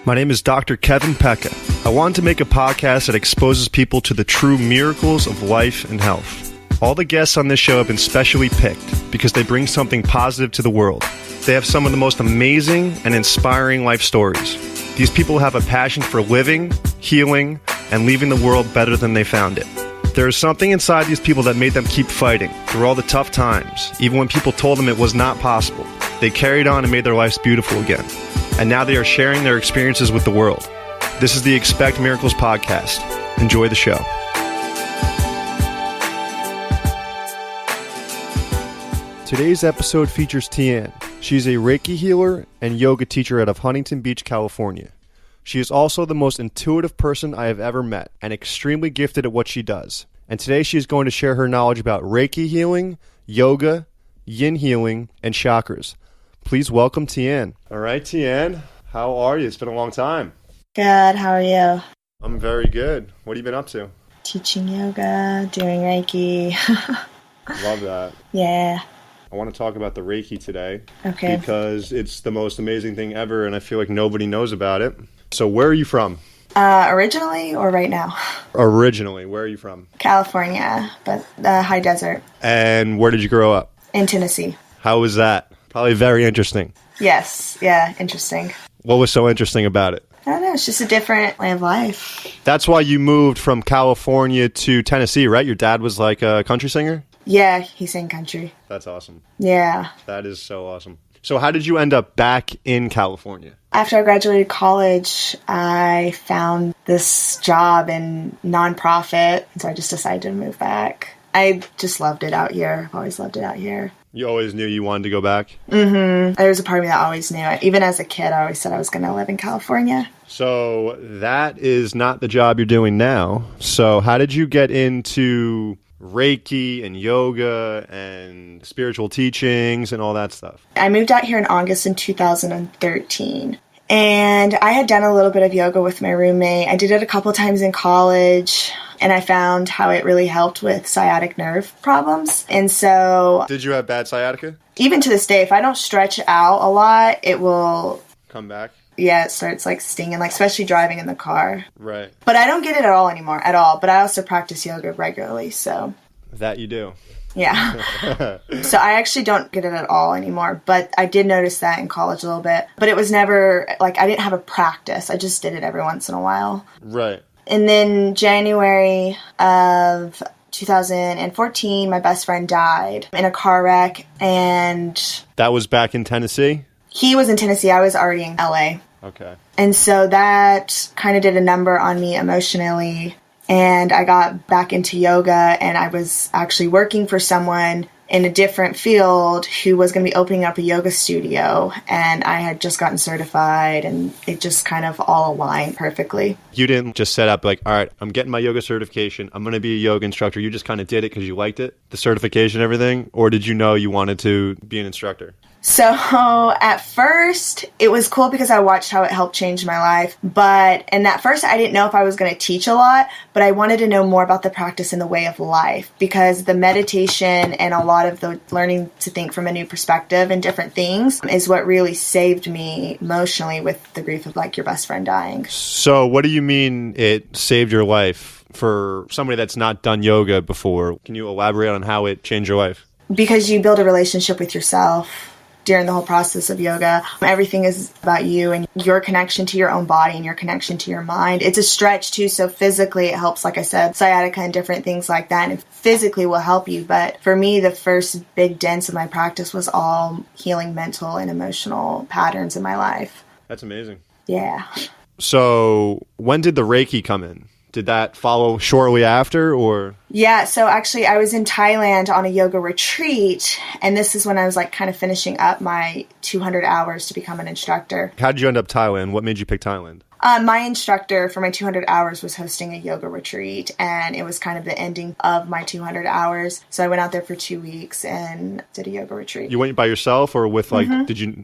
My name is Dr. Kevin Pecca. I wanted to make a podcast that exposes people to the true miracles of life and health. All the guests on this show have been specially picked because they bring something positive to the world. They have some of the most amazing and inspiring life stories. These people have a passion for living, healing, and leaving the world better than they found it. There is something inside these people that made them keep fighting through all the tough times, even when people told them it was not possible. They carried on and made their lives beautiful again. And now they are sharing their experiences with the world. This is the Expect Miracles podcast. Enjoy the show. Today's episode features Tiann. She's a Reiki healer and yoga teacher out of Huntington Beach, California. She is also the most intuitive person I have ever met and extremely gifted at what she does. And today she is going to share her knowledge about Reiki healing, yoga, yin healing, and chakras. Please welcome Tiann. All right, Tiann. How are you? It's been a long time. Good. How are you? I'm very good. What have you been up to? Teaching yoga, doing Reiki. Love that. Yeah. I want to talk about the Reiki today. Okay. Because it's the most amazing thing ever, and I feel like nobody knows about it. So where are you from? Originally or right now? Originally. Where are you from? California, but the high desert. And where did you grow up? In Tennessee. How was that? Probably very interesting. Yes. Yeah. Interesting. What was so interesting about it? I don't know. It's just a different way of life. That's why you moved from California to Tennessee, right? Your dad was like a country singer? Yeah. He sang country. That's awesome. Yeah. That is so awesome. So how did you end up back in California? After I graduated college, I found this job in nonprofit. So I just decided to move back. I just loved it out here. I've always loved it out here. You always knew you wanted to go back? Mm-hmm. There was a part of me that always knew it. Even as a kid, I always said I was going to live in California. So that is not the job you're doing now. So how did you get into Reiki and yoga and spiritual teachings and all that stuff? I moved out here in August in 2013. And I had done a little bit of yoga with my roommate. I did it a couple times in college, and I found how it really helped with sciatic nerve problems. And so... Did you have bad sciatica? Even to this day, if I don't stretch out a lot, it will... Come back? Yeah, it starts like stinging, like especially driving in the car. Right. But I don't get it at all anymore, at all. But I also practice yoga regularly, so... That you do. Yeah. So I actually don't get it at all anymore, but I did notice that in college a little bit. But it was never, like, I didn't have a practice. I just did it every once in a while. Right. And then January of 2014, my best friend died in a car wreck, and... That was back in Tennessee? He was in Tennessee. I was already in LA. Okay. And so that kind of did a number on me emotionally. And I got back into yoga, and I was actually working for someone in a different field who was going to be opening up a yoga studio. And I had just gotten certified, and it just kind of all aligned perfectly. You didn't just set up like, all right, I'm getting my yoga certification. I'm going to be a yoga instructor. You just kind of did it because you liked it, the certification and everything? Or did you know you wanted to be an instructor? So at first, it was cool because I watched how it helped change my life. And at first, I didn't know if I was going to teach a lot, but I wanted to know more about the practice and the way of life, because the meditation and a lot of the learning to think from a new perspective and different things is what really saved me emotionally with the grief of like your best friend dying. So what do you mean it saved your life for somebody that's not done yoga before? Can you elaborate on how it changed your life? Because you build a relationship with yourself. During the whole process of yoga, everything is about you and your connection to your own body and your connection to your mind. It's a stretch too, so physically it helps, like I said, sciatica and different things like that, and physically will help you. But for me, the first big dents of my practice was all healing mental and emotional patterns in my life. That's amazing. Yeah. So when did the Reiki come in? Did that follow shortly after, or? Yeah, so actually I was in Thailand on a yoga retreat, and this is when I was like kind of finishing up my 200 hours to become an instructor. How did you end up Thailand? What made you pick Thailand? My instructor for my 200 hours was hosting a yoga retreat, and it was kind of the ending of my 200 hours. So I went out there for 2 weeks and did a yoga retreat. You went by yourself or with like,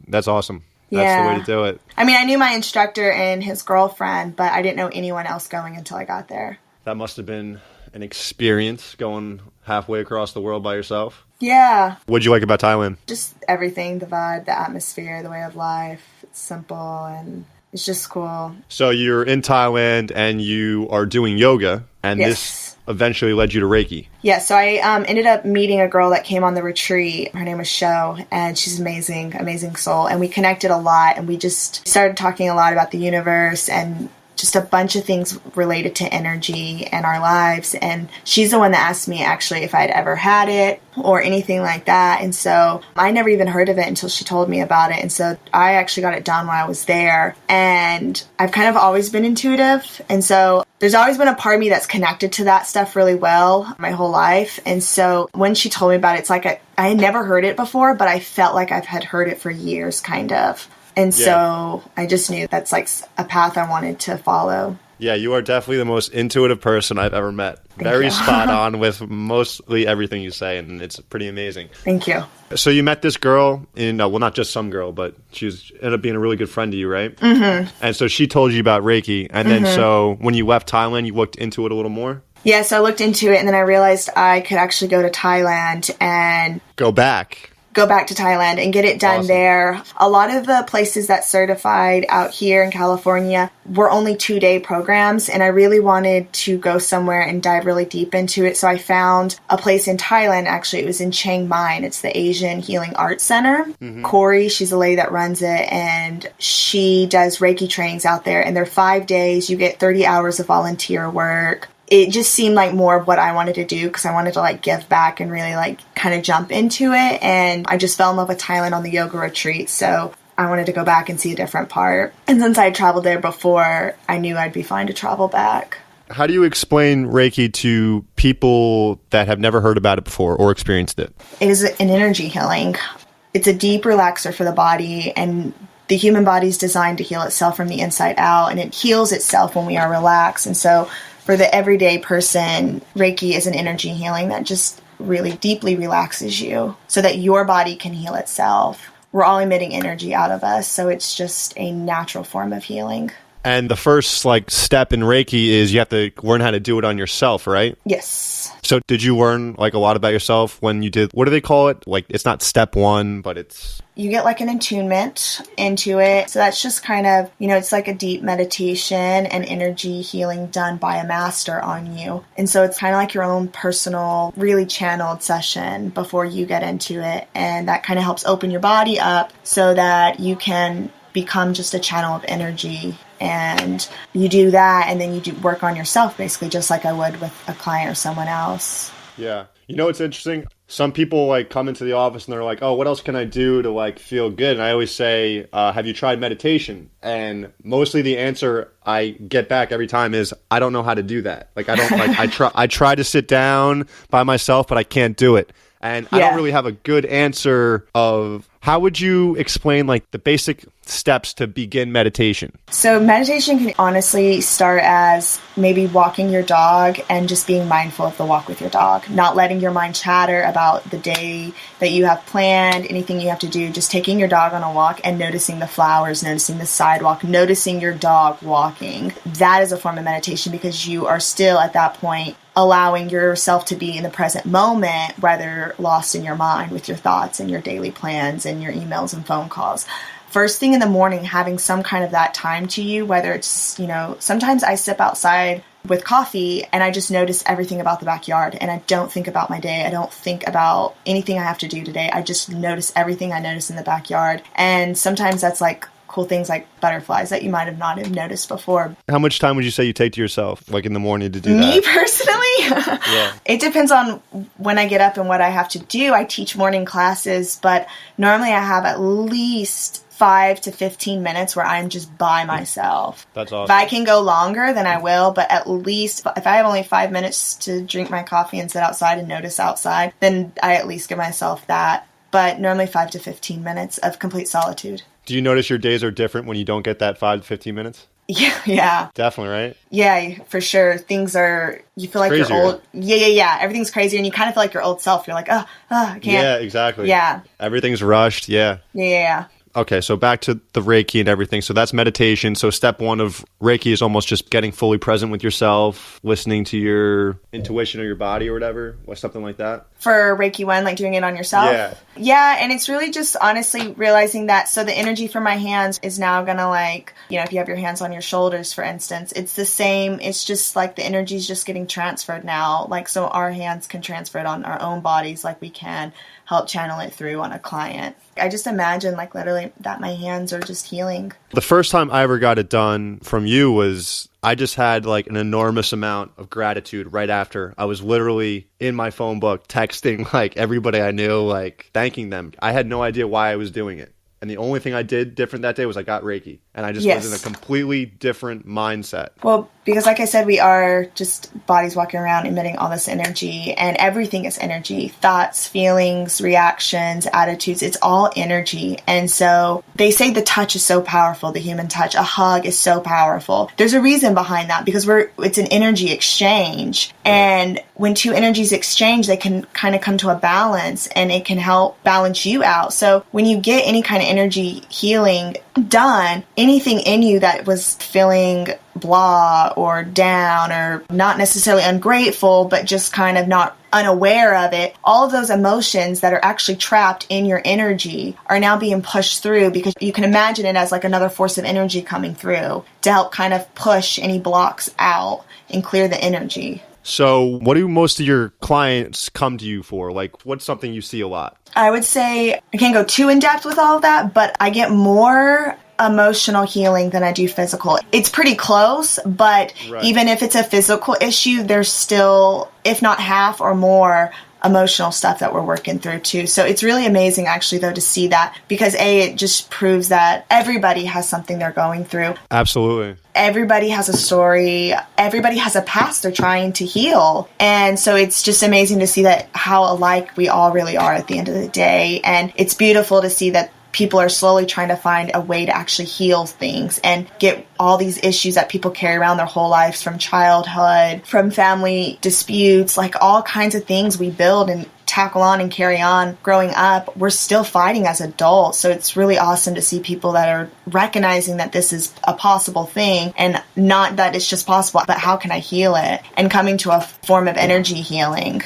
that's awesome. That's the way to do it. I mean, I knew my instructor and his girlfriend, but I didn't know anyone else going until I got there. That must have been an experience going halfway across the world by yourself. Yeah. What'd you like about Thailand? Just everything, the vibe, the atmosphere, the way of life. It's simple, and It's just cool. So you're in Thailand and you are doing yoga, and Yes. this eventually led you to Reiki. Yeah, so I ended up meeting a girl that came on the retreat. Her name was Sho, and she's amazing, amazing soul. And we connected a lot, and we just started talking a lot about the universe and just a bunch of things related to energy and our lives. And she's the one that asked me actually if I'd ever had it or anything like that. And so I never even heard of it until she told me about it. And so I actually got it done while I was there. And I've kind of always been intuitive. And so there's always been a part of me that's connected to that stuff really well my whole life. And so when she told me about it, it's like I had never heard it before, but I felt like I've had heard it for years, kind of. And so I just knew that's like a path I wanted to follow. Yeah, you are definitely the most intuitive person I've ever met. Very spot on with mostly everything you say, and it's pretty amazing. Thank you. So you met this girl in, well, not just some girl, but she ended up being a really good friend to you, right? Mm-hmm. And so she told you about Reiki, and then so when you left Thailand, you looked into it a little more? Yeah, so I looked into it, and then I realized I could actually go to Thailand and Go back to Thailand and get it done there. A lot of the places that certified out here in California were only 2-day programs, and I really wanted to go somewhere and dive really deep into it. So I found a place in Thailand, actually. It was in Chiang Mai, and it's the Asian Healing Arts Center. Mm-hmm. Corey, she's the lady that runs it, and she does Reiki trainings out there, and they're 5 days. You get 30 hours of volunteer work. It just seemed like more of what I wanted to do because I wanted to like give back and really like kind of jump into it. And I just fell in love with Thailand on the yoga retreat. So I wanted to go back and see a different part. And since I had traveled there before, I knew I'd be fine to travel back. How do you explain Reiki to people that have never heard about it before or experienced it? It is an energy healing. It's a deep relaxer for the body, and the human body is designed to heal itself from the inside out, and it heals itself when we are relaxed. And so for the everyday person, Reiki is an energy healing that just really deeply relaxes you so that your body can heal itself. We're all emitting energy out of us, so it's just a natural form of healing. And the first like step in Reiki is you have to learn how to do it on yourself, right? Yes. So did you learn like a lot about yourself when you did, what do they call it? Like it's not step one, but it's... You get like an attunement into it. So that's just kind of, it's like a deep meditation and energy healing done by a master on you. And so it's kind of like your own personal, really channeled session before you get into it. And that kind of helps open your body up so that you can become just a channel of energy. And you do that, and then you do work on yourself, basically, just like I would with a client or someone else. Yeah. You know what's interesting? Some people like come into the office and they're like, oh, what else can I do to like feel good? And I always say, have you tried meditation? And mostly the answer I get back every time is, I don't know how to do that. Like I don't like, I try to sit down by myself, but I can't do it. And I don't really have a good answer of how would you explain like the basic steps to begin meditation? So meditation can honestly start as maybe walking your dog and just being mindful of the walk with your dog, not letting your mind chatter about the day that you have planned, anything you have to do, just taking your dog on a walk and noticing the flowers, noticing the sidewalk, noticing your dog walking. That is a form of meditation because you are still at that point allowing yourself to be in the present moment rather lost in your mind with your thoughts and your daily plans and your emails and phone calls. First thing in the morning, having some kind of that time to you, whether it's, sometimes I sip outside with coffee and I just notice everything about the backyard and I don't think about my day. I don't think about anything I have to do today. I just notice everything I notice in the backyard. And sometimes that's like cool things like butterflies that you might have not have noticed before. How much time would you say you take to yourself, like in the morning to do that? Me personally? Yeah. It depends on when I get up and what I have to do. I teach morning classes, but normally I have at least 5 to 15 minutes where I'm just by myself. That's awesome. If I can go longer, then I will, but at least if I have only 5 minutes to drink my coffee and sit outside and notice outside, then I at least give myself that. But normally 5 to 15 minutes of complete solitude. Do you notice your days are different when you don't get that 5 to 15 minutes? Yeah. Definitely, right? Yeah, for sure. Things are, you feel like crazier. You're old. Yeah. Everything's crazier and you kind of feel like your old self. You're like, I can't. Yeah, exactly. Yeah. Everything's rushed, yeah. Yeah. Okay, so back to the Reiki and everything. So that's meditation. So step one of Reiki is almost just getting fully present with yourself, listening to your intuition or your body or whatever, or something like that. For Reiki 1, like doing it on yourself? Yeah. Yeah, and it's really just honestly realizing that, so the energy from my hands is now gonna like, if you have your hands on your shoulders, for instance, it's the same, it's just like the energy is just getting transferred now. Like, so our hands can transfer it on our own bodies like we can help channel it through on a client. I just imagine like literally that my hands are just healing. The first time I ever got it done from you was I just had like an enormous amount of gratitude right after. I was literally in my phone book texting like everybody I knew, like thanking them. I had no idea why I was doing it. And the only thing I did different that day was I got Reiki. And I just was in a completely different mindset. Well, because like I said, we are just bodies walking around emitting all this energy, and everything is energy. Thoughts, feelings, reactions, attitudes, it's all energy. And so they say the touch is so powerful, the human touch. A hug is so powerful. There's a reason behind that, because it's an energy exchange. And when two energies exchange, they can kind of come to a balance, and it can help balance you out. So when you get any kind of energy healing done, anything in you that was feeling blah or down or not necessarily ungrateful, but just kind of not unaware of it, all of those emotions that are actually trapped in your energy are now being pushed through, because you can imagine it as like another force of energy coming through to help kind of push any blocks out and clear the energy. So what do most of your clients come to you for? Like, what's something you see a lot? I would say I can't go too in depth with all of that, but I get more emotional healing than I do physical. It's pretty close, but even if it's a physical issue, there's still, if not half or more, emotional stuff that we're working through too. So it's really amazing actually though to see that, because it just proves that everybody has something they're going through. Absolutely. Everybody has a story. Everybody has a past they're trying to heal. And so it's just amazing to see that how alike we all really are at the end of the day. And it's beautiful to see that people are slowly trying to find a way to actually heal things and get all these issues that people carry around their whole lives, from childhood, from family disputes, like all kinds of things we build and tackle on and carry on growing up. We're still fighting as adults. So it's really awesome to see people that are recognizing that this is a possible thing, and not that it's just possible, but how can I heal it, and coming to a form of energy healing.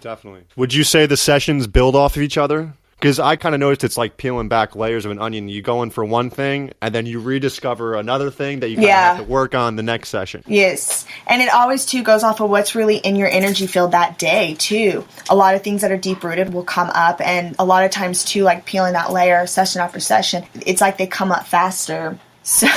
Definitely. Would you say the sessions build off of each other? Because I kind of noticed it's like peeling back layers of an onion. You go in for one thing, and then you rediscover another thing that you kind of have to work on the next session. Yes. And it always, too, goes off of what's really in your energy field that day, too. A lot of things that are deep-rooted will come up, and a lot of times, too, like peeling that layer session after session, it's like they come up faster. So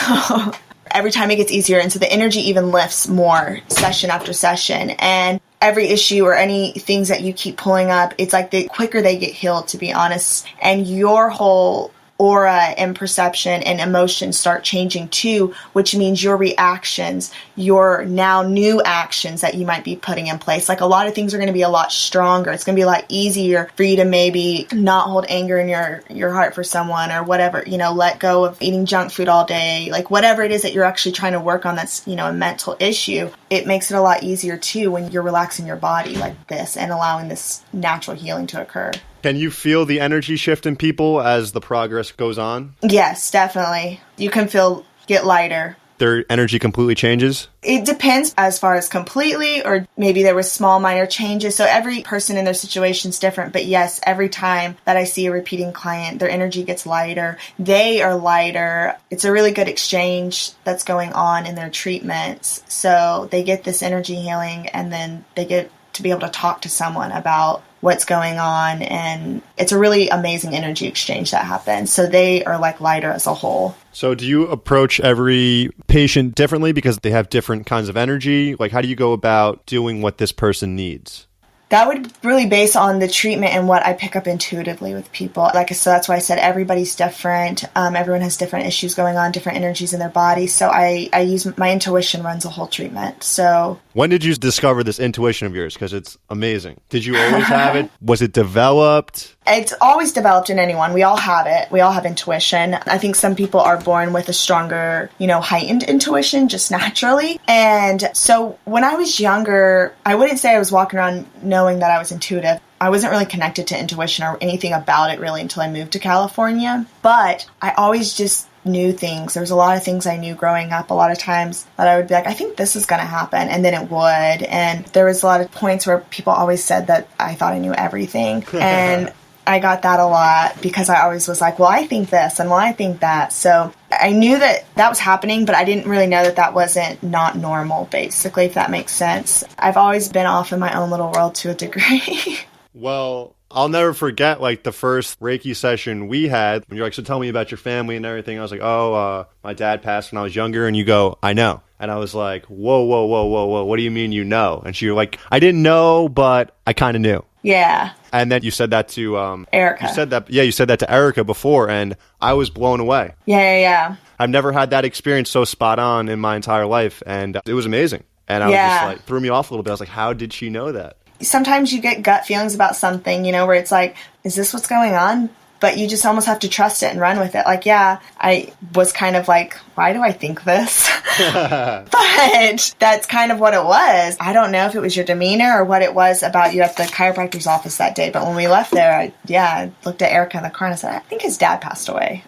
every time it gets easier, and so the energy even lifts more session after session. And every issue or any things that you keep pulling up, it's like the quicker they get healed, to be honest. And your whole aura and perception and emotions start changing too, which means your reactions, your now new actions that you might be putting in place. Like a lot of things are going to be a lot stronger. It's going to be a lot easier for you to maybe not hold anger in your heart for someone or whatever, let go of eating junk food all day, like whatever it is that you're actually trying to work on that's, a mental issue. It makes it a lot easier too when you're relaxing your body like this and allowing this natural healing to occur. Can you feel the energy shift in people as the progress goes on? Yes, definitely. You can get lighter. Their energy completely changes? It depends as far as completely, or maybe there was small minor changes. So every person in their situation is different. But yes, every time that I see a repeating client, their energy gets lighter. They are lighter. It's a really good exchange that's going on in their treatments. So they get this energy healing, and then they get to be able to talk to someone about what's going on, and it's a really amazing energy exchange that happens. So they are like lighter as a whole. So do you approach every patient differently because they have different kinds of energy? Like, how do you go about doing what this person needs? That would really base on the treatment and what I pick up intuitively with people. So that's why I said everybody's different. Everyone has different issues going on, different energies in their body. So I use my intuition runs the whole treatment. So when did you discover this intuition of yours? Because it's amazing. Did you always have it? Was it developed? It's always developed in anyone. We all have it. We all have intuition. I think some people are born with a stronger, heightened intuition just naturally. And so when I was younger, I wouldn't say I was walking around knowing that I was intuitive. I wasn't really connected to intuition or anything about it really until I moved to California. But I always just knew things. There was a lot of things I knew growing up, a lot of times that I would be like, I think this is going to happen. And then it would. And there was a lot of points where people always said that I thought I knew everything. And I got that a lot because I always was like, well, I think this and well, I think that. So I knew that that was happening, but I didn't really know that that wasn't not normal, basically, if that makes sense. I've always been off in my own little world to a degree. Well, I'll never forget, like, the first Reiki session we had, when you're like, so tell me about your family and everything. I was like, my dad passed when I was younger, and you go, I know. And I was like, whoa, what do you mean you know? And she was like, I didn't know, but I kind of knew. Yeah. And then you said that to Erica. You said that to Erica before, and I was blown away. Yeah. I've never had that experience so spot on in my entire life, and it was amazing. And I was just like, threw me off a little bit. I was like, how did she know that? Sometimes you get gut feelings about something, where it's like, is this what's going on? But you just almost have to trust it and run with it. Like, yeah, I was kind of like, why do I think this? But that's kind of what it was. I don't know if it was your demeanor or what it was about you at the chiropractor's office that day. But when we left there, I looked at Erica in the car and I said, I think his dad passed away.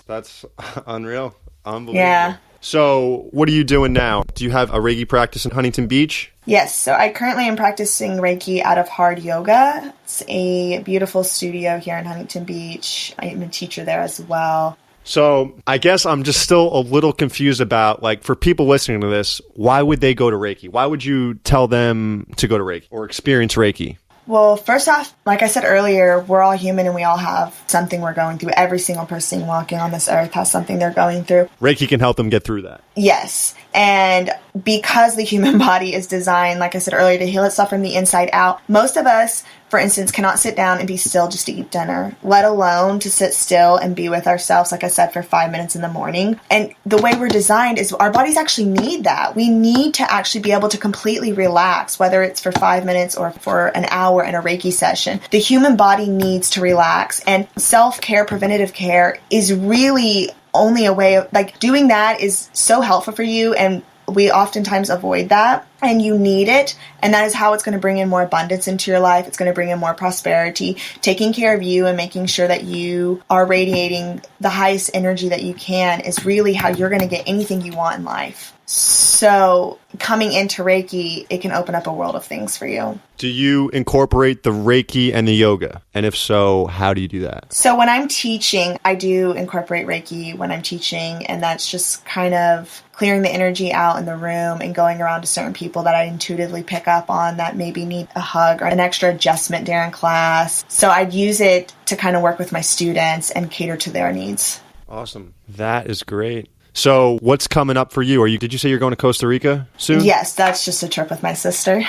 That's unreal. Unbelievable. Yeah. So what are you doing now? Do you have a Reiki practice in Huntington Beach? Yes. So I currently am practicing Reiki out of Hard Yoga. It's a beautiful studio here in Huntington Beach. I'm a teacher there as well. So I guess I'm just still a little confused about, like, for people listening to this, why would they go to Reiki? Why would you tell them to go to Reiki or experience Reiki? Well, first off, like I said earlier, we're all human and we all have something we're going through. Every single person walking on this earth has something they're going through. Reiki can help them get through that. Yes. And because the human body is designed, like I said earlier, to heal itself from the inside out, most of us, for instance, cannot sit down and be still just to eat dinner, let alone to sit still and be with ourselves, like I said, for 5 minutes in the morning. And the way we're designed is our bodies actually need that. We need to actually be able to completely relax, whether it's for 5 minutes or for an hour in a Reiki session. The human body needs to relax. And self-care, preventative care is really only a way of, like, doing that is so helpful for you, and we oftentimes avoid that, and you need it, and that is how it's going to bring in more abundance into your life. It's going to bring in more prosperity. Taking care of you and making sure that you are radiating the highest energy that you can is really how you're going to get anything you want in life. So coming into Reiki, it can open up a world of things for you. Do you incorporate the Reiki and the yoga? And if so, how do you do that? So when I'm teaching, I do incorporate Reiki when I'm teaching, and that's just kind of clearing the energy out in the room and going around to certain people that I intuitively pick up on that maybe need a hug or an extra adjustment during class. So I'd use it to kind of work with my students and cater to their needs. Awesome. That is great. So what's coming up for you? Did you say you're going to Costa Rica soon? Yes, that's just a trip with my sister.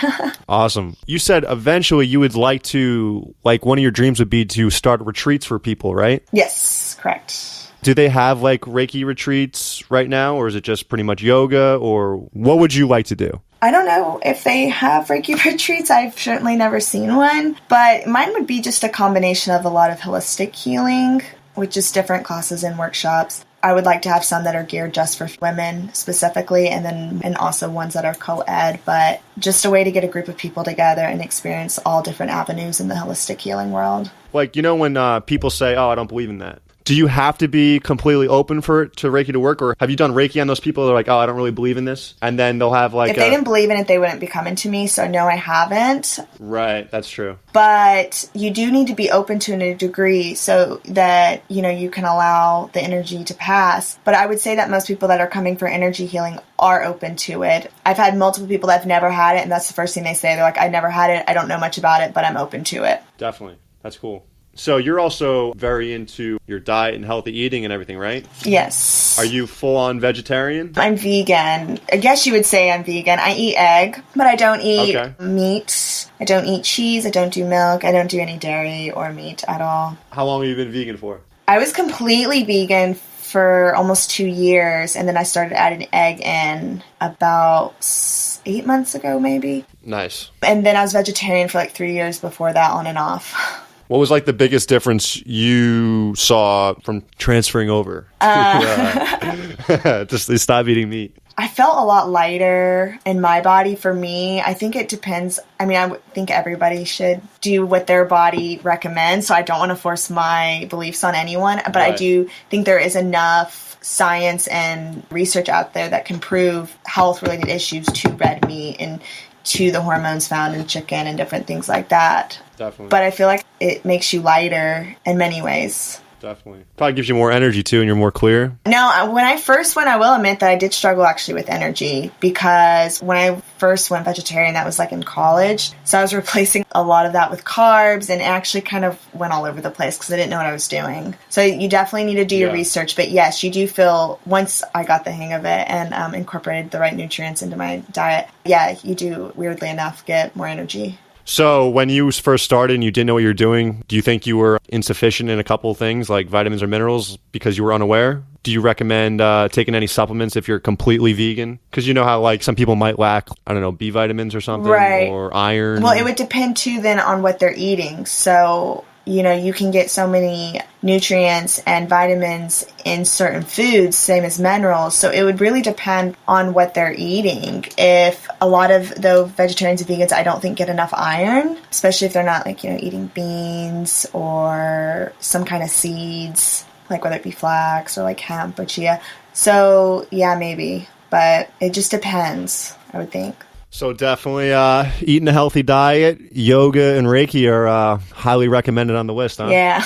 Awesome. You said eventually you would like to, like, one of your dreams would be to start retreats for people, right? Yes, correct. Do they have, like, Reiki retreats right now, or is it just pretty much yoga, or what would you like to do? I don't know if they have Reiki retreats. I've certainly never seen one, but mine would be just a combination of a lot of holistic healing, with just different classes and workshops. I would like to have some that are geared just for women specifically, and also ones that are co-ed, but just a way to get a group of people together and experience all different avenues in the holistic healing world. Like, when people say, oh, I don't believe in that. Do you have to be completely open to Reiki to work? Or have you done Reiki on those people that are like, oh, I don't really believe in this? And then they'll have like... If they didn't believe in it, they wouldn't be coming to me. So no, I haven't. Right. That's true. But you do need to be open to a degree so that, you can allow the energy to pass. But I would say that most people that are coming for energy healing are open to it. I've had multiple people that have never had it, and that's the first thing they say. They're like, I never had it. I don't know much about it, but I'm open to it. Definitely. That's cool. So you're also very into your diet and healthy eating and everything, right? Yes. Are you full-on vegetarian? I'm vegan. I guess you would say I'm vegan. I eat egg, but I don't eat meat. I don't eat cheese. I don't do milk. I don't do any dairy or meat at all. How long have you been vegan for? I was completely vegan for almost 2 years, and then I started adding egg in about 8 months ago, maybe. Nice. And then I was vegetarian for like 3 years before that, on and off. What was like the biggest difference you saw from transferring over to just stop eating meat? I felt a lot lighter in my body. For me, I think it depends. I mean, I would think everybody should do what their body recommends. So I don't want to force my beliefs on anyone, but I do think there is enough science and research out there that can prove health-related issues to red meat and to the hormones found in chicken and different things like that. Definitely. But I feel like it makes you lighter in many ways. Definitely. Probably gives you more energy too, and you're more clear. No, when I first went, I will admit that I did struggle actually with energy, because when I first went vegetarian, that was like in college. So I was replacing a lot of that with carbs, and actually kind of went all over the place because I didn't know what I was doing. So you definitely need to do your research. But yes, you do feel, once I got the hang of it and incorporated the right nutrients into my diet, yeah, you do, weirdly enough, get more energy. So when you first started and you didn't know what you were doing, do you think you were insufficient in a couple of things like vitamins or minerals because you were unaware? Do you recommend taking any supplements if you're completely vegan? Because you know how like some people might lack, I don't know, B vitamins or something, or iron. Well, it would depend too then on what they're eating. So, you know, you can get so many nutrients and vitamins in certain foods, same as minerals. So it would really depend on what they're eating. If a lot of the vegetarians and vegans, I don't think, get enough iron, especially if they're not like, you know, eating beans or some kind of seeds, like whether it be flax or like hemp or chia. So yeah, maybe, but it just depends, I would think. So definitely eating a healthy diet, yoga, and Reiki are highly recommended on the list, huh? Yeah.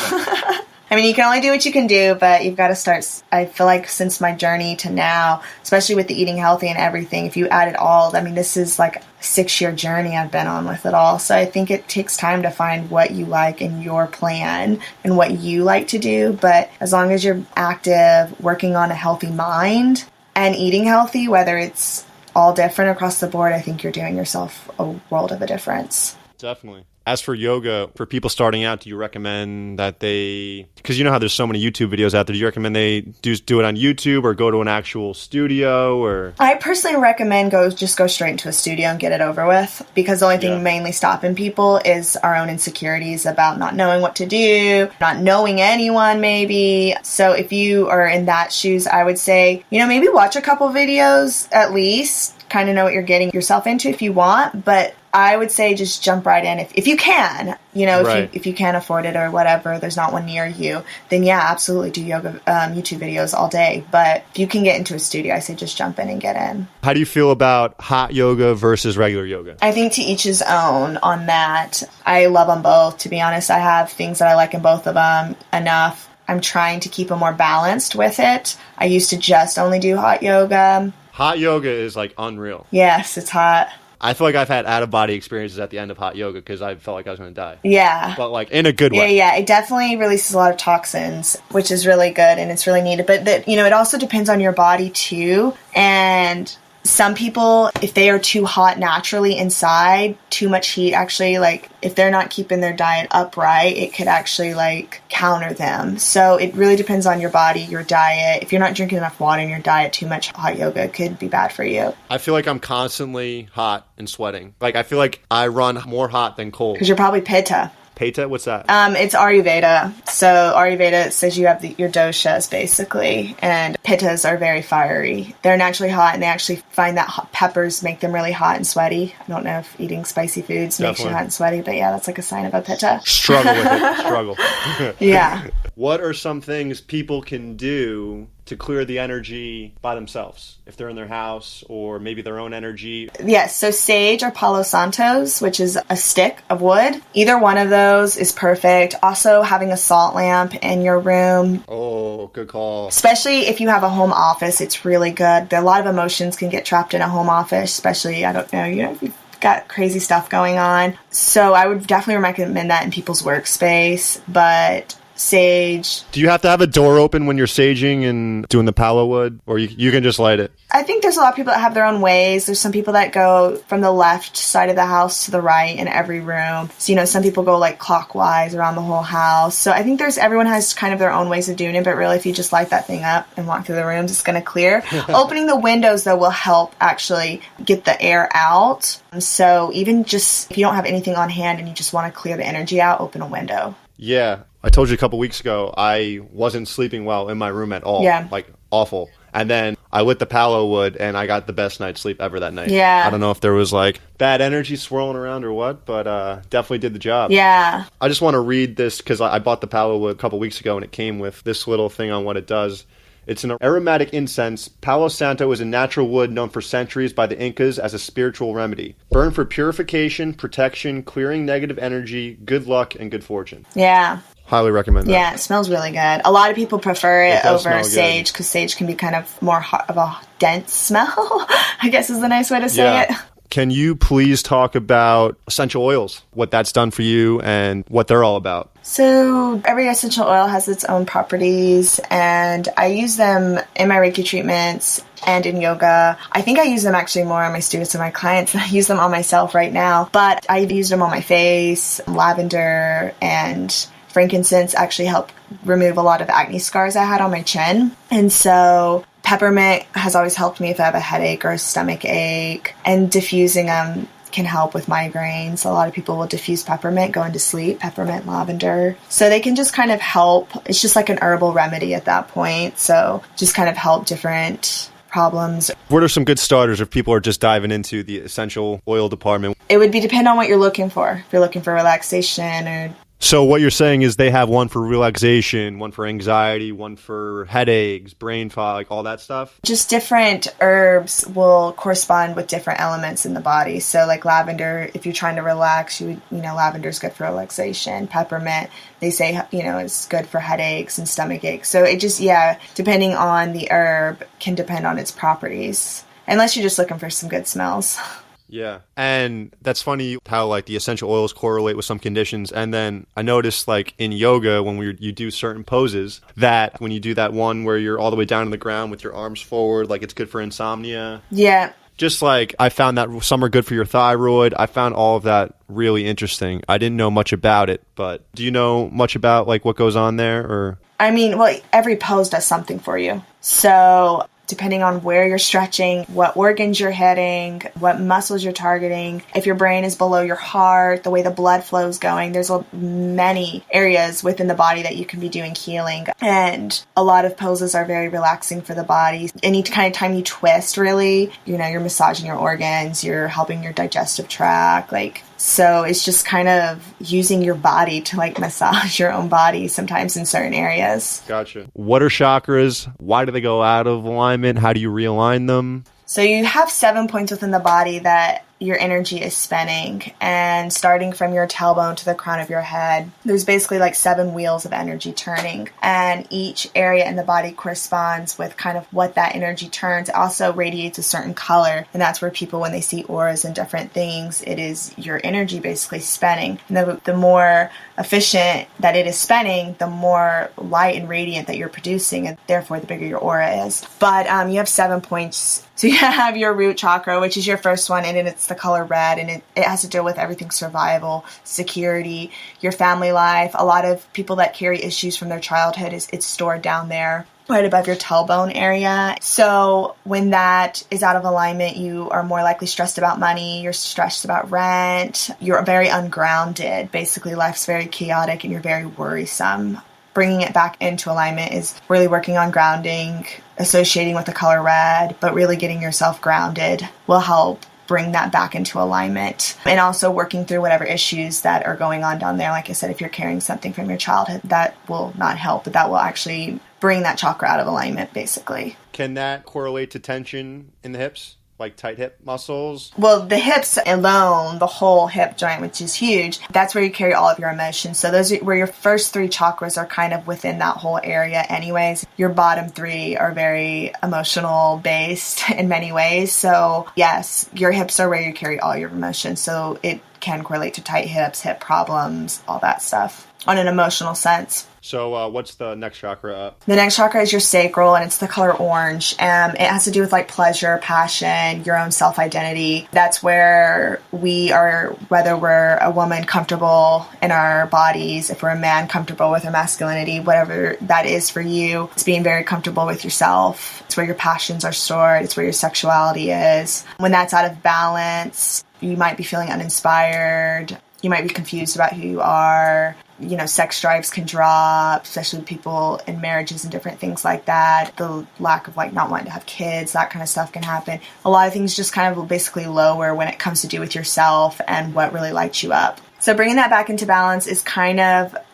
I mean, you can only do what you can do, but you've got to start. I feel like since my journey to now, especially with the eating healthy and everything, if you add it all, I mean, this is like a 6-year journey I've been on with it all. So I think it takes time to find what you like in your plan and what you like to do. But as long as you're active, working on a healthy mind and eating healthy, whether it's all different across the board, I think you're doing yourself a world of a difference. Definitely. As for yoga, for people starting out, do you recommend that they, because you know how there's so many YouTube videos out there, do you recommend they do it on YouTube or go to an actual studio? Or I personally recommend just go straight into a studio and get it over with, because the only thing mainly stopping people is our own insecurities about not knowing what to do, not knowing anyone maybe. So if you are in that shoes, I would say, you know, maybe watch a couple videos at least, kind of know what you're getting yourself into if you want, but I would say just jump right in if you can, you know, if you can't afford it or whatever, there's not one near you, then yeah, absolutely do yoga YouTube videos all day. But if you can get into a studio, I say just jump in and get in. How do you feel about hot yoga versus regular yoga? I think to each his own on that. I love them both, to be honest. I have things that I like in both of them enough. I'm trying to keep them more balanced with it. I used to just only do hot yoga. Hot yoga is like unreal. Yes, it's hot. I feel like I've had out-of-body experiences at the end of hot yoga because I felt like I was going to die. Yeah. But like in a good way. Yeah. It definitely releases a lot of toxins, which is really good and it's really needed. But, you know, it also depends on your body too. And some people, if they are too hot naturally inside, too much heat actually, like if they're not keeping their diet upright, it could actually like counter them. So it really depends on your body, your diet. If you're not drinking enough water in your diet, too much hot yoga could be bad for you. I feel like I'm constantly hot and sweating. Like I feel like I run more hot than cold. Because you're probably Pitta. Pitta? What's that? It's Ayurveda. So Ayurveda says you have your doshas, basically, and Pittas are very fiery. They're naturally hot, and they actually find that hot peppers make them really hot and sweaty. I don't know if eating spicy foods makes you hot and sweaty, but yeah, that's like a sign of a Pitta. Struggle with it. Struggle. Yeah. What are some things people can do to clear the energy by themselves, if they're in their house or maybe their own energy? Yes, so sage or Palo Santos, which is a stick of wood. Either one of those is perfect. Also, having a salt lamp in your room. Oh, good call. Especially if you have a home office, it's really good. A lot of emotions can get trapped in a home office, especially, I don't know, you know, if you've got crazy stuff going on. So I would definitely recommend that in people's workspace, but sage. Do you have to have a door open when you're saging and doing the palo wood, or you can just light it? I think there's a lot of people that have their own ways. There's some people that go from the left side of the house to the right in every room. So, you know, some people go like clockwise around the whole house. So I think everyone has kind of their own ways of doing it, but really if you just light that thing up and walk through the rooms, it's going to clear. Opening the windows, though, will help actually get the air out. So even just if you don't have anything on hand and you just want to clear the energy out, open a window. Yeah. I told you a couple weeks ago, I wasn't sleeping well in my room at all. Yeah. Like, awful. And then I lit the palo wood and I got the best night's sleep ever that night. Yeah. I don't know if there was like bad energy swirling around or what, but definitely did the job. Yeah. I just want to read this because I bought the palo wood a couple weeks ago and it came with this little thing on what it does. It's an aromatic incense. Palo Santo is a natural wood known for centuries by the Incas as a spiritual remedy. Burned for purification, protection, clearing negative energy, good luck, and good fortune. Yeah. Highly recommend that. Yeah, it smells really good. A lot of people prefer it over smell sage because sage can be kind of more of a dense smell, I guess is the nice way to say it. Can you please talk about essential oils, what that's done for you and what they're all about? So every essential oil has its own properties, and I use them in my Reiki treatments and in yoga. I think I use them actually more on my students and my clients than I use them on myself right now, but I've used them on my face. Lavender and frankincense actually help remove a lot of acne scars I had on my chin. And so peppermint has always helped me if I have a headache or a stomach ache, and diffusing them can help with migraines. A lot of people will diffuse peppermint going to sleep, peppermint, lavender. So they can just kind of help. It's just like an herbal remedy at that point. So just kind of help different problems. What are some good starters if people are just diving into the essential oil department? It would depend on what you're looking for. If you're looking for relaxation or... So what you're saying is they have one for relaxation, one for anxiety, one for headaches, brain fog, like all that stuff? Just different herbs will correspond with different elements in the body. So like lavender, if you're trying to relax, lavender is good for relaxation. Peppermint, they say, is good for headaches and stomach aches. So it just, depending on the herb can depend on its properties. Unless you're just looking for some good smells. Yeah. And that's funny how like the essential oils correlate with some conditions. And then I noticed like in yoga when you do certain poses that when you do that one where you're all the way down on the ground with your arms forward, like it's good for insomnia. Yeah. Just like I found that some are good for your thyroid. I found all of that really interesting. I didn't know much about it, but do you know much about like what goes on there or? I mean, well, every pose does something for you. So depending on where you're stretching, what organs you're hitting, what muscles you're targeting, if your brain is below your heart, the way the blood flow is going, there's many areas within the body that you can be doing healing. And a lot of poses are very relaxing for the body. Any kind of time you twist, really, you're massaging your organs, you're helping your digestive tract, so it's just kind of using your body to massage your own body sometimes in certain areas. Gotcha. What are chakras? Why do they go out of alignment? How do you realign them? So you have 7 points within the body that your energy is spinning, and starting from your tailbone to the crown of your head, there's basically 7 wheels of energy turning, and each area in the body corresponds with kind of what that energy turns. It also radiates a certain color, and that's where people, when they see auras and different things, it is your energy basically spinning. And the more efficient that it is spinning, the more light and radiant that you're producing, and therefore the bigger your aura is. But you have 7 points. So you have your root chakra, which is your first one, and it's the color red, and it has to deal with everything survival, security, your family life. A lot of people that carry issues from their childhood, it's stored down there, right above your tailbone area. So when that is out of alignment, you are more likely stressed about money, you're stressed about rent, you're very ungrounded. Basically, life's very chaotic and you're very worrisome. Bringing it back into alignment is really working on grounding, associating with the color red, but really getting yourself grounded will help bring that back into alignment. And also working through whatever issues that are going on down there. Like I said, if you're carrying something from your childhood, that will not help, but that will actually bring that chakra out of alignment, basically. Can that correlate to tension in the hips? Like tight hip muscles? Well, the hips alone, the whole hip joint, which is huge, that's where you carry all of your emotions. So those are where your first 3 chakras are kind of within that whole area anyways. Your bottom 3 are very emotional based in many ways. So yes, your hips are where you carry all your emotions. So it can correlate to tight hips, hip problems, all that stuff on an emotional sense. So what's the next chakra up? The next chakra is your sacral, and it's the color orange. It has to do with pleasure, passion, your own self-identity. That's where we are, whether we're a woman comfortable in our bodies, if we're a man comfortable with our masculinity, whatever that is for you, it's being very comfortable with yourself. It's where your passions are stored. It's where your sexuality is. When that's out of balance, you might be feeling uninspired. You might be confused about who you are. Sex drives can drop, especially with people in marriages and different things like that. The lack of not wanting to have kids, that kind of stuff can happen. A lot of things just kind of basically lower when it comes to do with yourself and what really lights you up. So bringing that back into balance is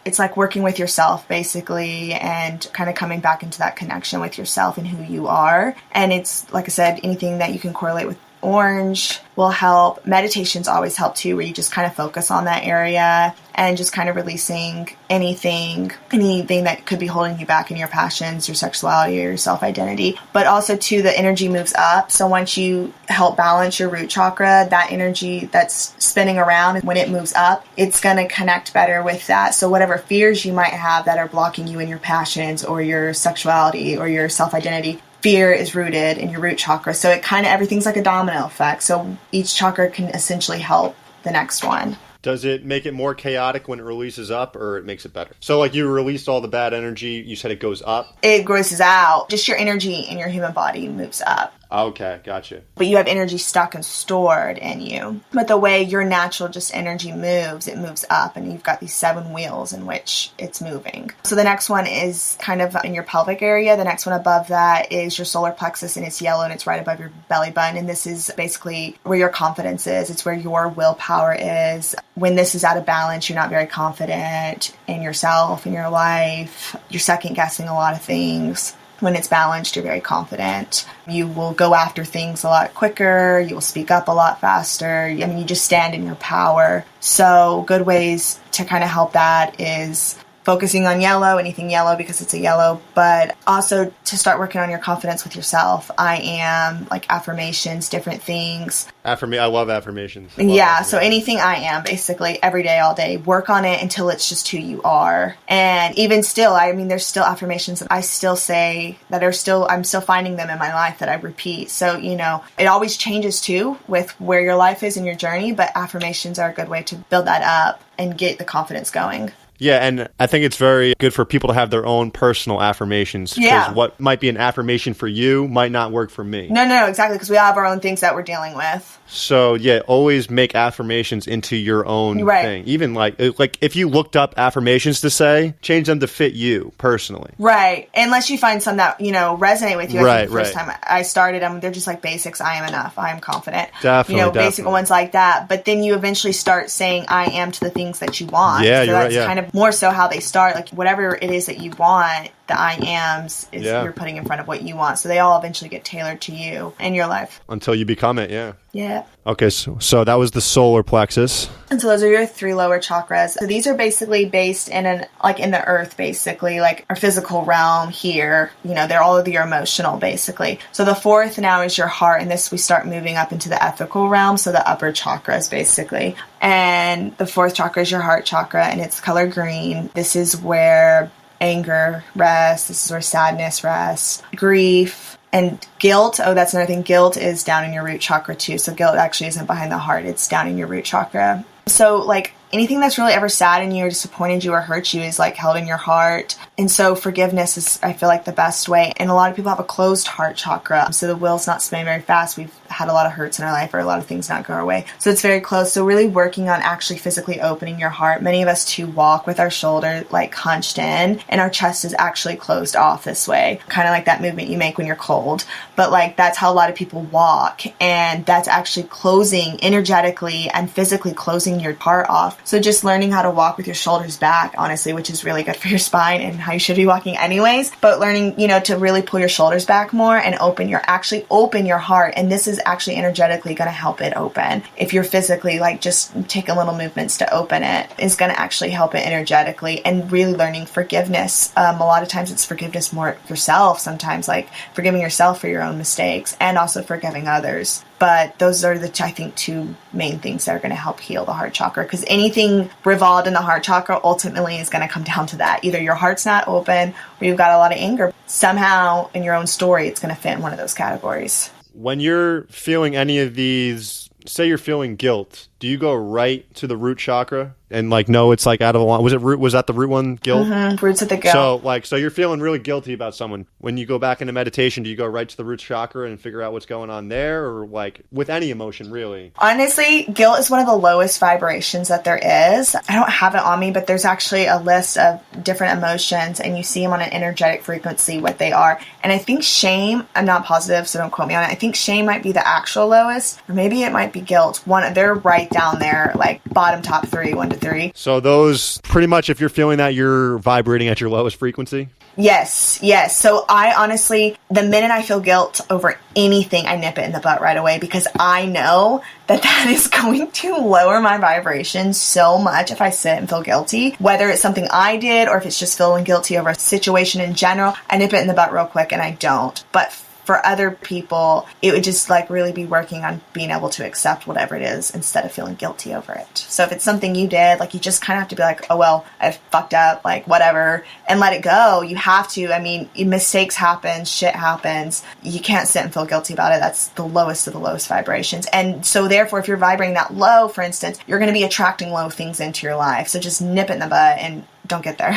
it's like working with yourself basically, and kind of coming back into that connection with yourself and who you are. And it's, like I said, anything that you can correlate with orange will help. Meditations always help too, where you just kind of focus on that area and just kind of releasing anything that could be holding you back in your passions, your sexuality, or your self-identity. But also too, the energy moves up. So once you help balance your root chakra, that energy that's spinning around, when it moves up, it's going to connect better with that. So whatever fears you might have that are blocking you in your passions or your sexuality or your self-identity, fear is rooted in your root chakra. So it kind of, everything's like a domino effect. So each chakra can essentially help the next one. Does it make it more chaotic when it releases up, or it makes it better? So you released all the bad energy, you said it goes up? It grosses out. Just your energy in your human body moves up. Okay, gotcha. But you have energy stuck and stored in you. But the way your natural just energy moves, it moves up, and you've got these 7 wheels in which it's moving. So the next one is kind of in your pelvic area. The next one above that is your solar plexus, and it's yellow, and it's right above your belly button. And this is basically where your confidence is. It's where your willpower is. When this is out of balance, you're not very confident in yourself, in your life. You're second guessing a lot of things. When it's balanced, you're very confident. You will go after things a lot quicker. You will speak up a lot faster. You just stand in your power. So good ways to kind of help that is focusing on yellow, anything yellow because it's a yellow, but also to start working on your confidence with yourself. I am, affirmations, different things. I love affirmations. So anything I am, basically, every day, all day, work on it until it's just who you are. And even still, there's still affirmations that I still say that I'm still finding them in my life that I repeat. So, it always changes too with where your life is in your journey, but affirmations are a good way to build that up and get the confidence going. Yeah, and I think it's very good for people to have their own personal affirmations. Because what might be an affirmation for you might not work for me. No, exactly, because we all have our own things that we're dealing with. So, always make affirmations into your own thing. Even if you looked up affirmations to say, change them to fit you personally. Right. Unless you find some that, resonate with you. I think the first time I started them, they're just like basics. I am enough. I am confident. Definitely. Basic ones like that. But then you eventually start saying I am to the things that you want. Yeah, so you're that's right. kind of more so how they start. Whatever it is that you want, the I ams is you're putting in front of what you want. So they all eventually get tailored to you and your life. Until you become it, yeah. Yeah. Okay, so that was the solar plexus. And so those are your 3 lower chakras. So these are basically based in in the earth, basically, our physical realm here. They're all of your emotional, basically. So the 4th now is your heart, and this we start moving up into the ethical realm, so the upper chakras, basically. And the 4th chakra is your heart chakra, and it's color green. This is where anger rests. This is where sadness rests. Grief. And guilt, that's another thing. Guilt is down in your root chakra too. So guilt actually isn't behind the heart. It's down in your root chakra. So anything that's really ever saddened you or disappointed you or hurt you is held in your heart. And so forgiveness is, I feel the best way. And a lot of people have a closed heart chakra. So the will's not spinning very fast. We've had a lot of hurts in our life or a lot of things not go our way. So it's very close. So really working on actually physically opening your heart. Many of us too walk with our shoulder hunched in, and our chest is actually closed off this way. Kind of like that movement you make when you're cold. But that's how a lot of people walk. And that's actually closing energetically and physically closing your heart off. So just learning how to walk with your shoulders back, honestly, which is really good for your spine and how you should be walking anyways. But learning, to really pull your shoulders back more and open your heart. And this is actually energetically going to help it open. If you're physically just taking little movements to open it, is going to actually help it energetically. And really learning forgiveness. A lot of times it's forgiveness more yourself. Sometimes forgiving yourself for your own mistakes and also forgiving others. But those are I think 2 main things that are going to help heal the heart chakra. Because anything revolved in the heart chakra ultimately is going to come down to that. Either your heart's not open or you've got a lot of anger. Somehow in your own story, it's going to fit in one of those categories. When you're feeling any of these say you're feeling guilt, do you go right to the root chakra and like know it's like out of line? Was that the root one, guilt? Mm-hmm. Roots of the guilt. So you're feeling really guilty about someone. When you go back into meditation, do you go right to the root chakra and figure out what's going on there, or like with any emotion really? Honestly, guilt is one of the lowest vibrations that there is. I don't have it on me, but there's actually a list of different emotions, and you see them on an energetic frequency, what they are. And I think shame, I'm not positive, so don't quote me on it. I think shame might be the actual lowest, or maybe it might be guilt. They're right down there, like bottom top 3, 1 to 3. So those, pretty much, if you're feeling that, you're vibrating at your lowest frequency? Yes. So I honestly, the minute I feel guilt over anything, I nip it in the butt right away, because I know that is going to lower my vibration so much if I sit and feel guilty. Whether it's something I did or if it's just feeling guilty over a situation in general, I nip it in the butt real quick, and I don't. But for other people, it would just like really be working on being able to accept whatever it is instead of feeling guilty over it. So if it's something you did, like, you just kind of have to be like, oh, well, I fucked up, like, whatever, and let it go. You have to. I mean, mistakes happen, shit happens. You can't sit and feel guilty about it. That's the lowest of the lowest vibrations. And so therefore, if you're vibrating that low, for instance, you're going to be attracting low things into your life. So just nip it in the butt and don't get there.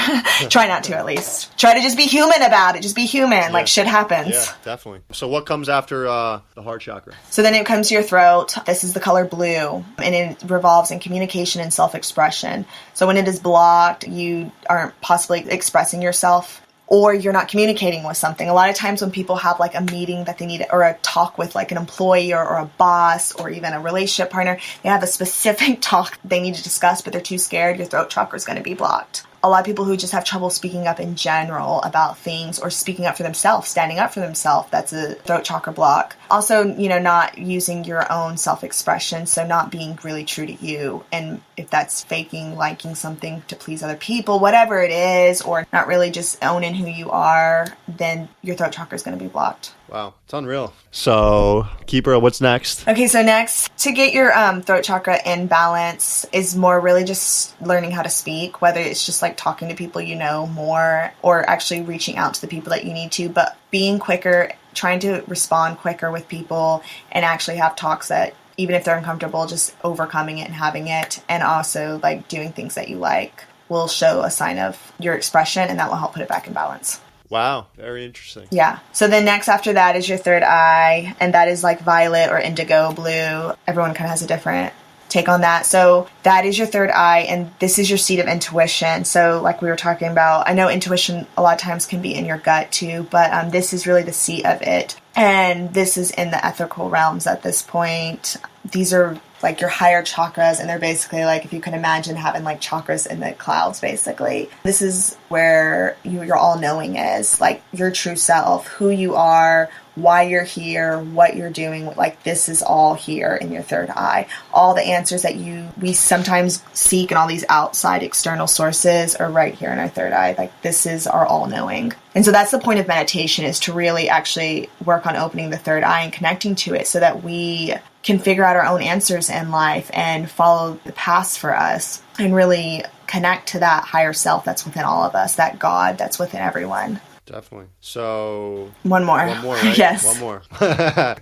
Try not to, at least. Try to just be human about it. Just be human. Yeah. Like, shit happens. Yeah, definitely. So what comes after the heart chakra? So then it comes to your throat. This is the color blue, and it revolves in communication and self-expression. So when it is blocked, you aren't possibly expressing yourself, or you're not communicating with something. A lot of times when people have like a meeting that they need, or a talk with like an employee or a boss or even a relationship partner, they have a specific talk they need to discuss, but they're too scared. Your throat chakra is going to be blocked. A lot of people who just have trouble speaking up in general about things, or speaking up for themselves, standing up for themselves, that's a throat chakra block. Also, not using your own self-expression, so not being really true to you. And if that's faking liking something to please other people, whatever it is, or not really just owning who you are, then your throat chakra is going to be blocked. Wow, it's unreal. So, Keeper, what's next? Okay, so next, to get your throat chakra in balance is more really just learning how to speak, whether it's just like talking to people you know more, or actually reaching out to the people that you need to, but being quicker, trying to respond quicker with people, and actually have talks that, even if they're uncomfortable, just overcoming it and having it, and also like doing things that you like will show a sign of your expression, and that will help put it back in balance. Wow, very interesting. Yeah. So then next after that is your third eye, and that is like violet or indigo blue. Everyone kind of has a different take on that. So that is your third eye, and this is your seat of intuition. So like we were talking about, I know intuition a lot of times can be in your gut too, but this is really the seat of it. And this is in the ethical realms at this point. These are like your higher chakras, and they're basically like, if you can imagine having like chakras in the clouds, basically. This is where your all-knowing is, like your true self, who you are, why you're here, what you're doing. Like, this is all here in your third eye. All the answers that we sometimes seek in all these outside external sources are right here in our third eye. Like, this is our all-knowing. And so that's the point of meditation, is to really actually work on opening the third eye and connecting to it, so that we can figure out our own answers in life and follow the paths for us, and really connect to that higher self that's within all of us, that God that's within everyone. Definitely. So one more, right? Yes. One more.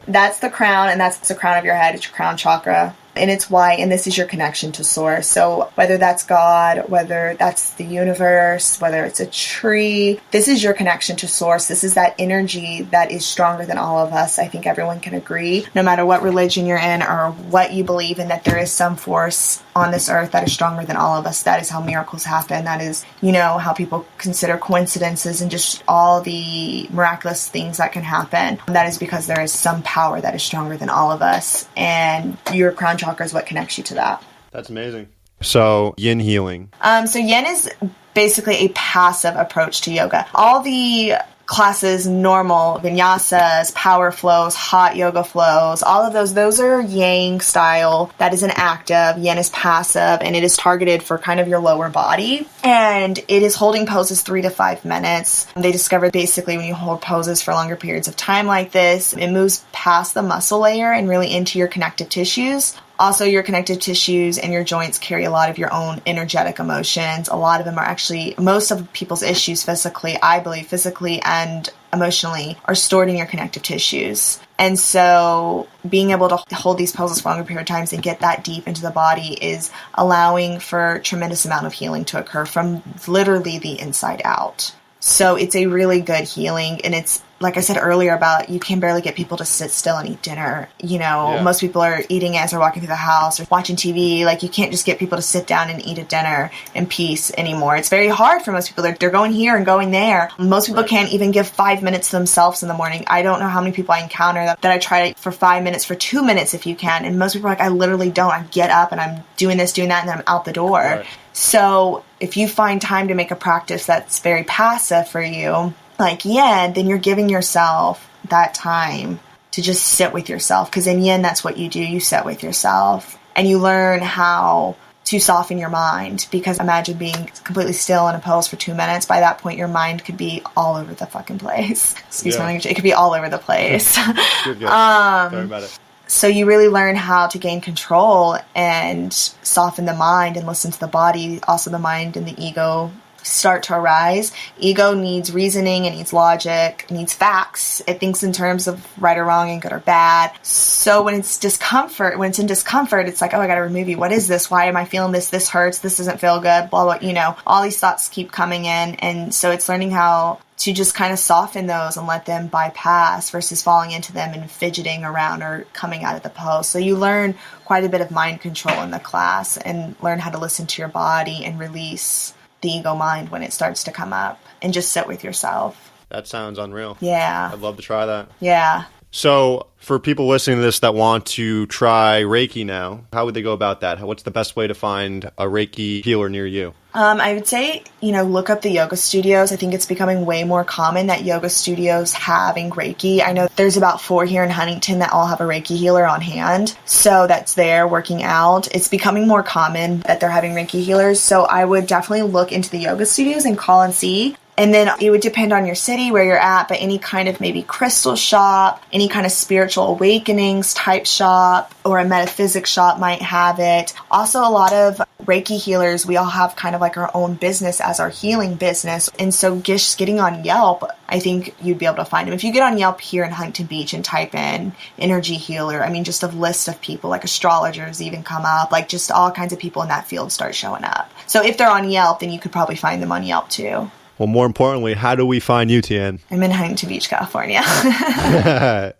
That's the crown, and that's the crown of your head. It's your crown chakra. And it's white, and this is your connection to source. So whether that's God, whether that's the universe, whether it's a tree, this is your connection to source. This is that energy that is stronger than all of us. I think everyone can agree, no matter what religion you're in or what you believe in, that there is some force on this earth that is stronger than all of us. That is how miracles happen. That is, how people consider coincidences and just all the miraculous things that can happen. That is because there is some power that is stronger than all of us. And your crown chakra is what connects you to that. That's amazing. So, yin healing. So yin is basically a passive approach to yoga. All the classes, normal vinyasas, power flows, hot yoga flows, all of those are yang style. That is an active. Yin is passive, and it is targeted for kind of your lower body. And it is holding poses 3 to 5 minutes. They discovered basically when you hold poses for longer periods of time like this, it moves past the muscle layer and really into your connective tissues, Also, your connective tissues and your joints carry a lot of your own energetic emotions. A lot of them are actually, most of people's issues physically, I believe, physically and emotionally, are stored in your connective tissues. And so being able to hold these poses for longer period of times and get that deep into the body is allowing for a tremendous amount of healing to occur from literally the inside out. So it's a really good healing, and it's, like I said earlier about you can barely get people to sit still and eat dinner. Most people are eating as they're walking through the house or watching TV. Like, you can't just get people to sit down and eat a dinner in peace anymore. It's very hard for most people. They're going here and going there. Most people can't even give 5 minutes to themselves in the morning. I don't know how many people I encounter that I try for 5 minutes, for 2 minutes if you can. And most people are like, I literally don't. I get up and I'm doing this, doing that, and then I'm out the door. Right. So if you find time to make a practice that's very passive for you, like yin, then you're giving yourself that time to just sit with yourself. Because in yin, that's what you do. You sit with yourself and you learn how to soften your mind. Because imagine being completely still in a pose for 2 minutes. By that point, your mind could be all over the fucking place. Excuse my language. It could be all over the place. Good. Sorry about it. So you really learn how to gain control and soften the mind and listen to the body. Also, the mind and the ego start to arise. Ego needs reasoning, it needs logic, it needs facts. It thinks in terms of right or wrong and good or bad. So when it's in discomfort, it's like, oh, I got to remove you. What is this? Why am I feeling this? This hurts. This doesn't feel good. Blah, blah. All these thoughts keep coming in. And so it's learning how to just kind of soften those and let them bypass versus falling into them and fidgeting around or coming out of the pose. So you learn quite a bit of mind control in the class and learn how to listen to your body and release the ego mind when it starts to come up and just sit with yourself. That sounds unreal. Yeah. I'd love to try that. Yeah. So for people listening to this that want to try Reiki now, how would they go about that? What's the best way to find a Reiki healer near you? I would say, look up the yoga studios. I think it's becoming way more common that yoga studios having Reiki. I know there's about 4 here in Huntington that all have a Reiki healer on hand. So that's there working out. It's becoming more common that they're having Reiki healers. So I would definitely look into the yoga studios and call and see. And then it would depend on your city, where you're at, but any kind of maybe crystal shop, any kind of spiritual awakenings type shop, or a metaphysics shop might have it. Also, a lot of Reiki healers, we all have kind of like our own business as our healing business. And so just getting on Yelp, I think you'd be able to find them. If you get on Yelp here in Huntington Beach and type in energy healer, just a list of people, like astrologers even come up, like just all kinds of people in that field start showing up. So if they're on Yelp, then you could probably find them on Yelp too. Well, more importantly, how do we find you, Tiann? I'm in Huntington Beach, California.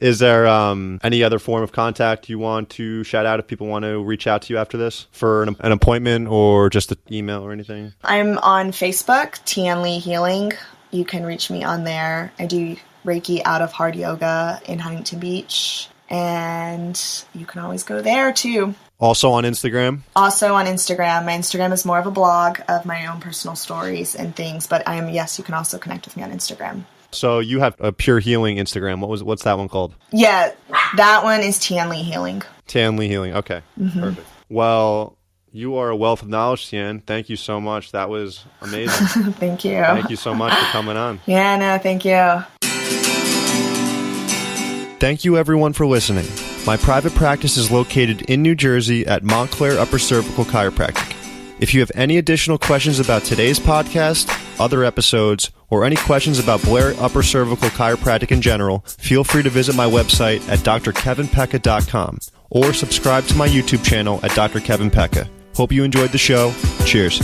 Is there any other form of contact you want to shout out if people want to reach out to you after this for an appointment or just an email or anything? I'm on Facebook, Tiann Lee Healing. You can reach me on there. I do Reiki out of Hard Yoga in Huntington Beach. And you can always go there too. Also on Instagram? Also on Instagram. My Instagram is more of a blog of my own personal stories and things, but you can also connect with me on Instagram. So you have a Pure Healing Instagram. What's that one called? Yeah, that one is Tiann Lee Healing. Tiann Lee Healing. Okay. Mm-hmm. Perfect. Well, you are a wealth of knowledge, Tiann. Thank you so much. That was amazing. Thank you. Thank you so much for coming on. Yeah, no, thank you. Thank you, everyone, for listening. My private practice is located in New Jersey at Montclair Upper Cervical Chiropractic. If you have any additional questions about today's podcast, other episodes, or any questions about Blair Upper Cervical Chiropractic in general, feel free to visit my website at drkevinpecca.com or subscribe to my YouTube channel at Dr. Kevin Pecca. Hope you enjoyed the show. Cheers.